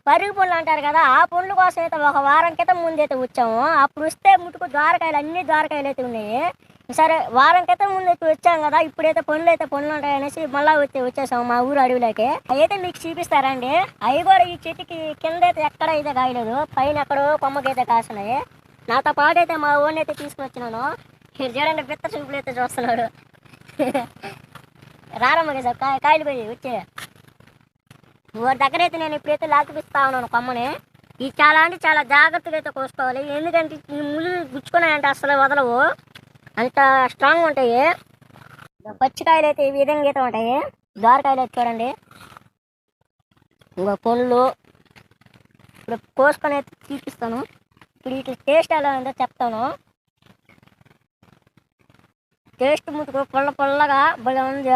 పరుగు పండ్లు అంటారు కదా, ఆ పండ్ల కోసం అయితే ఒక వారం క్రితం ముందైతే వచ్చాము. అప్పుడు వస్తే ముట్టుకు ద్వారకాయలు, అన్ని ద్వారకాయలు అయితే ఉన్నాయి. సరే వారం క్రితం ముందు అయితే వచ్చాం కదా, ఇప్పుడైతే పండ్లు ఉంటాయనేసి మళ్ళీ వచ్చేసాము మా ఊరు అడవిలోకి. అయితే మీకు చూపిస్తారండి. అవి కూడా ఈ చెట్టుకి కింద అయితే ఎక్కడ అయితే కాయలేదు, పైన ఎక్కడో కొమ్మకైతే కాస్తున్నాయి. నాతో పాటు అయితే మా ఊరిని అయితే తీసుకుని వచ్చినాను. చూడండి, పిత్త చూపులు అయితే చూస్తున్నాడు. రారమ్మ సార్ కాయలు పోయి వచ్చే ఊరి దగ్గర అయితే నేను ఇప్పుడైతే లాగిపిస్తా ఉన్నాను కొమ్మని. ఈ చాలా అంటే చాలా జాగ్రత్తగా అయితే కోసుకోవాలి, ఎందుకంటే ఈ ముళ్ళు గుచ్చుకున్నాయంటే అసలు వదలవు, అంత స్ట్రాంగ్ ఉంటాయి. పచ్చికాయలు అయితే ఈ విధంగా అయితే ఉంటాయి. దోరకాయలు అయితే చూడండి, ఇంకో పండ్లు ఇప్పుడు కోసుకొని అయితే చూపిస్తాను. ఇప్పుడు వీటి టేస్ట్ ఎలా ఉందో చెప్తాను. టేస్ట్ ముట్టుకు పుల్లగా భలే ఉంది.